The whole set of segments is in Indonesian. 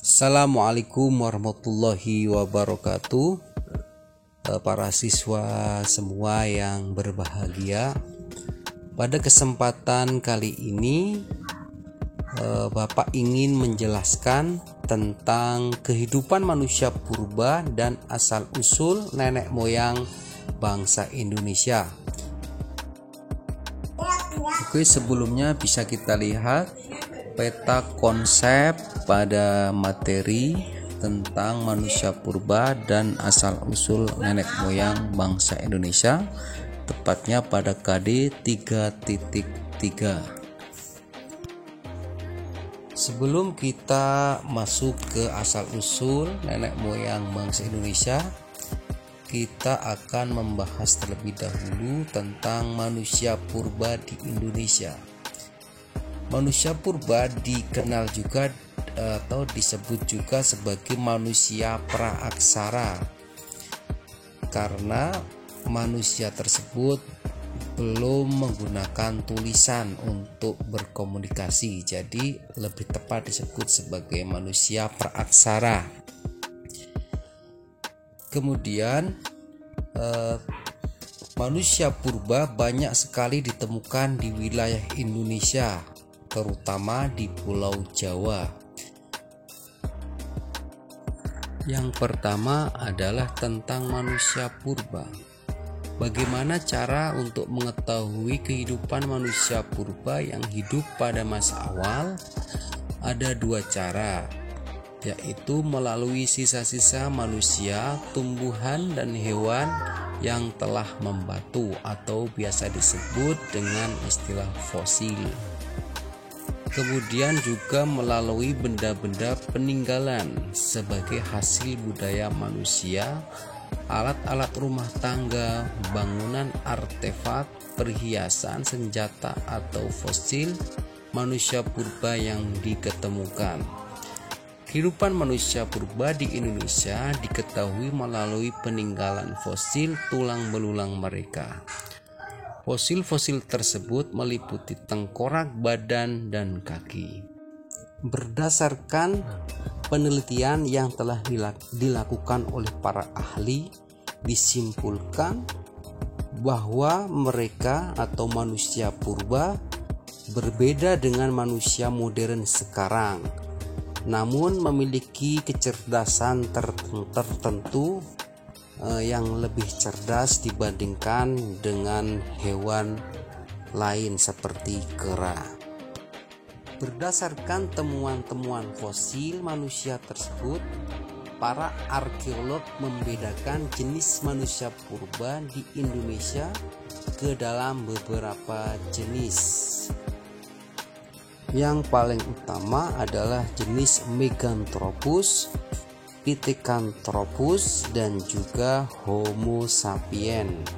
Assalamualaikum warahmatullahi wabarakatuh. Para siswa semua yang berbahagia, pada kesempatan kali ini Bapak ingin menjelaskan tentang kehidupan manusia purba dan asal-usul nenek moyang bangsa Indonesia. Oke, sebelumnya bisa kita lihat peta konsep pada materi tentang manusia purba dan asal-usul nenek moyang bangsa Indonesia, tepatnya pada KD 3.3. Sebelum kita masuk ke asal-usul nenek moyang bangsa Indonesia, kita akan membahas terlebih dahulu tentang manusia purba di Indonesia. Manusia purba dikenal juga atau disebut juga sebagai manusia praaksara karena manusia tersebut belum menggunakan tulisan untuk berkomunikasi, jadi lebih tepat disebut sebagai manusia praaksara. Kemudian manusia purba banyak sekali ditemukan di wilayah Indonesia, terutama di Pulau Jawa. Yang pertama adalah tentang manusia purba. Bagaimana cara untuk mengetahui kehidupan manusia purba yang hidup pada masa awal? Ada dua cara, yaitu melalui sisa-sisa manusia, tumbuhan, dan hewan yang telah membatu atau biasa disebut dengan istilah fosil. Kemudian juga melalui benda-benda peninggalan sebagai hasil budaya manusia, alat-alat rumah tangga, bangunan, artefak, perhiasan, senjata atau fosil manusia purba yang diketemukan. Kehidupan manusia purba di Indonesia diketahui melalui peninggalan fosil tulang belulang mereka. Fosil-fosil tersebut meliputi tengkorak, badan, dan kaki. Berdasarkan penelitian yang telah dilakukan oleh para ahli, disimpulkan bahwa mereka atau manusia purba berbeda dengan manusia modern sekarang, namun memiliki kecerdasan tertentu yang lebih cerdas dibandingkan dengan hewan lain seperti kera. Berdasarkan temuan-temuan fosil manusia tersebut, para arkeolog membedakan jenis manusia purba di Indonesia ke dalam beberapa jenis. Yang paling utama adalah jenis Meganthropus, Pithecanthropus, dan juga Homo sapiens.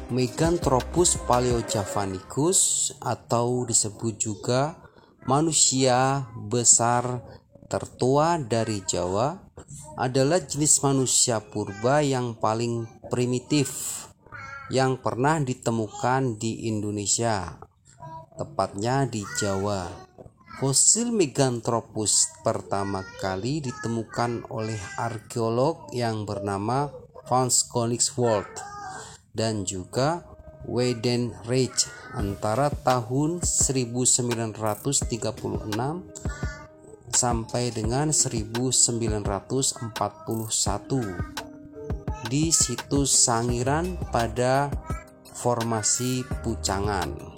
Meganthropus paleojavanicus atau disebut juga manusia besar tertua dari Jawa adalah jenis manusia purba yang paling primitif yang pernah ditemukan di Indonesia, tepatnya di Jawa. Fosil Meganthropus pertama kali ditemukan oleh arkeolog yang bernama Frans Koningsvold dan juga Weidenreich antara tahun 1936 sampai dengan 1941 di situs Sangiran pada formasi Pucangan.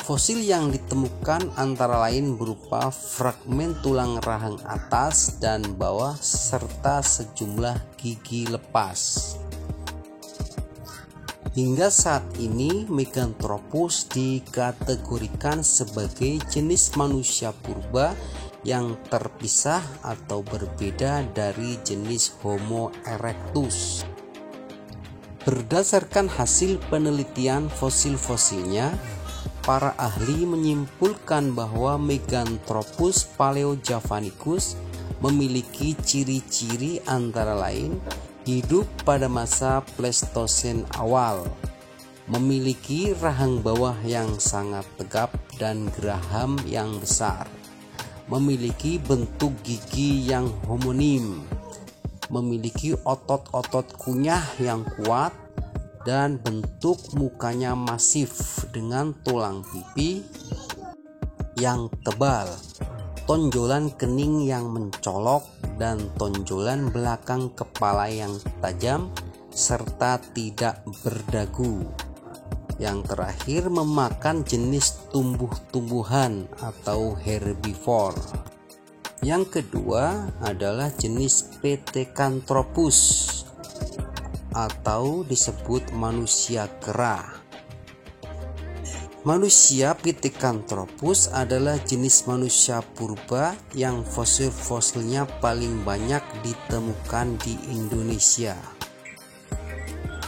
Fosil yang ditemukan antara lain berupa fragmen tulang rahang atas dan bawah serta sejumlah gigi lepas. Hingga saat ini Meganthropus dikategorikan sebagai jenis manusia purba yang terpisah atau berbeda dari jenis Homo erectus. Berdasarkan hasil penelitian fosil-fosilnya, para ahli menyimpulkan bahwa Meganthropus paleojavanicus memiliki ciri-ciri antara lain hidup pada masa Pleistosen awal, memiliki rahang bawah yang sangat tegap dan geraham yang besar, memiliki bentuk gigi yang homonim, memiliki otot-otot kunyah yang kuat, dan bentuk mukanya masif dengan tulang pipi yang tebal, tonjolan kening yang mencolok, dan tonjolan belakang kepala yang tajam serta tidak berdagu. Yang terakhir, memakan jenis tumbuh-tumbuhan atau herbivore. Yang kedua adalah jenis Pithecanthropus atau disebut manusia kera. Manusia Pithecanthropus adalah jenis manusia purba yang fosil-fosilnya paling banyak ditemukan di Indonesia.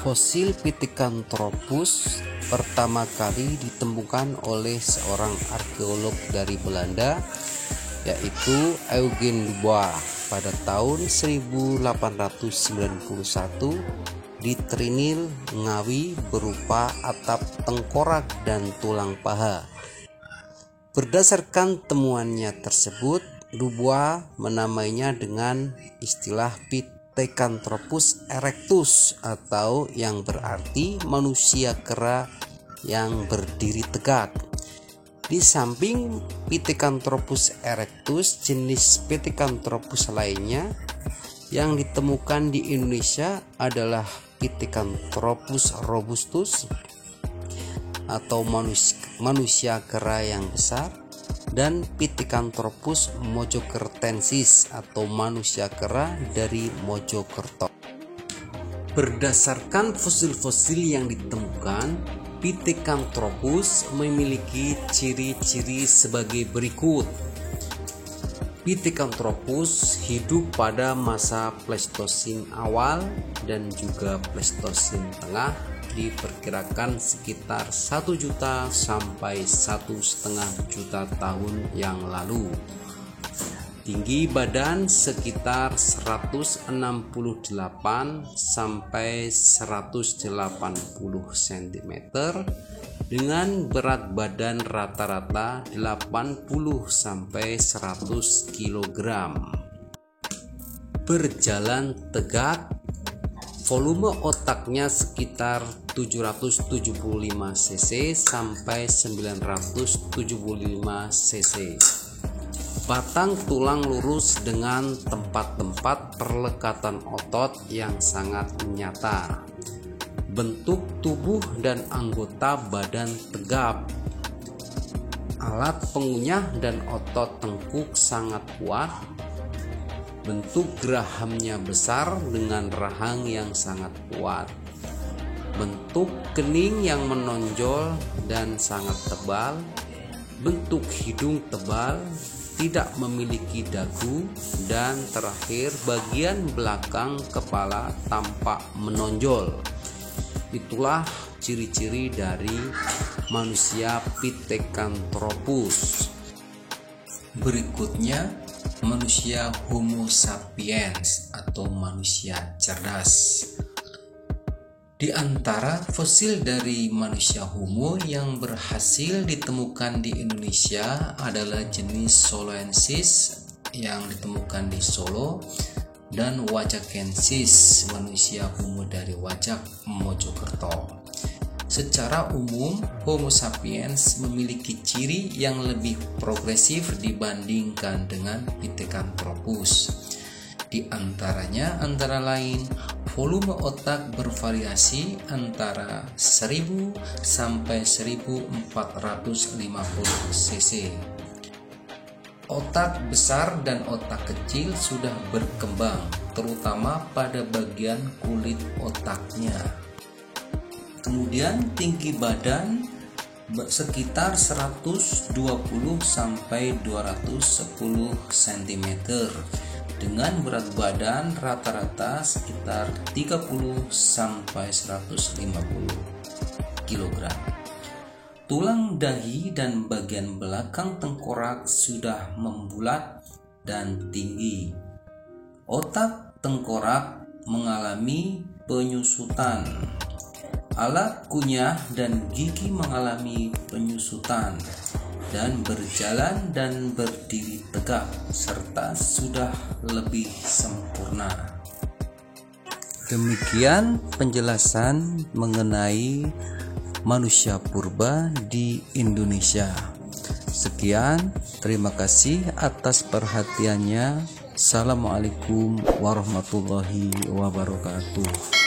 Fosil Pithecanthropus pertama kali ditemukan oleh seorang arkeolog dari Belanda, yaitu Eugen Dubois pada tahun 1891 di Trinil, Ngawi, berupa atap tengkorak dan tulang paha. Berdasarkan temuannya tersebut, Dubois menamainya dengan istilah Pithecanthropus erectus atau yang berarti manusia kera yang berdiri tegak. Di samping Pithecanthropus erectus, jenis Pithecanthropus lainnya yang ditemukan di Indonesia adalah Pithecanthropus robustus atau manusia kera yang besar, dan Pithecanthropus mojokertensis atau manusia kera dari Mojokerto. Berdasarkan fosil-fosil yang ditemukan, Pithecanthropus memiliki ciri-ciri sebagai berikut. Pithecanthropus hidup pada masa Pleistosen awal dan juga Pleistosen tengah, diperkirakan sekitar 1 juta sampai 1,5 juta tahun yang lalu. Tinggi badan sekitar 168 sampai 180 cm dengan berat badan rata-rata 80 sampai 100 kg. Berjalan tegak, volume otaknya sekitar 775 cc sampai 975 cc. Batang tulang lurus dengan tempat-tempat perlekatan otot yang sangat nyata. Bentuk tubuh dan anggota badan tegap. Alat pengunyah dan otot tengkuk sangat kuat. Bentuk gerahamnya besar dengan rahang yang sangat kuat. Bentuk kening yang menonjol dan sangat tebal. Bentuk hidung tebal, tidak memiliki dagu, dan terakhir bagian belakang kepala tampak menonjol. Itulah ciri-ciri dari manusia Pithecanthropus. Berikutnya, manusia Homo sapiens atau manusia cerdas. Di antara fosil dari manusia Homo yang berhasil ditemukan di Indonesia adalah jenis Soloensis yang ditemukan di Solo, dan Wajakensis, manusia Homo dari Wajak, Mojokerto. Secara umum, Homo sapiens memiliki ciri yang lebih progresif dibandingkan dengan Pithecanthropus. Di antaranya antara lain, volume otak bervariasi antara 1000 sampai 1450 cc. Otak besar dan otak kecil sudah berkembang, terutama pada bagian kulit otaknya. Kemudian tinggi badan sekitar 120 sampai 210 cm dengan berat badan rata-rata sekitar 30 sampai 150 kg. Tulang dahi dan bagian belakang tengkorak sudah membulat dan tinggi. Otak tengkorak mengalami penyusutan. Alat kunyah dan gigi mengalami penyusutan. dan berjalan dan berdiri tegak serta sudah lebih sempurna. Demikian penjelasan mengenai manusia purba di Indonesia. Sekian, terima kasih atas perhatiannya. Assalamualaikum warahmatullahi wabarakatuh.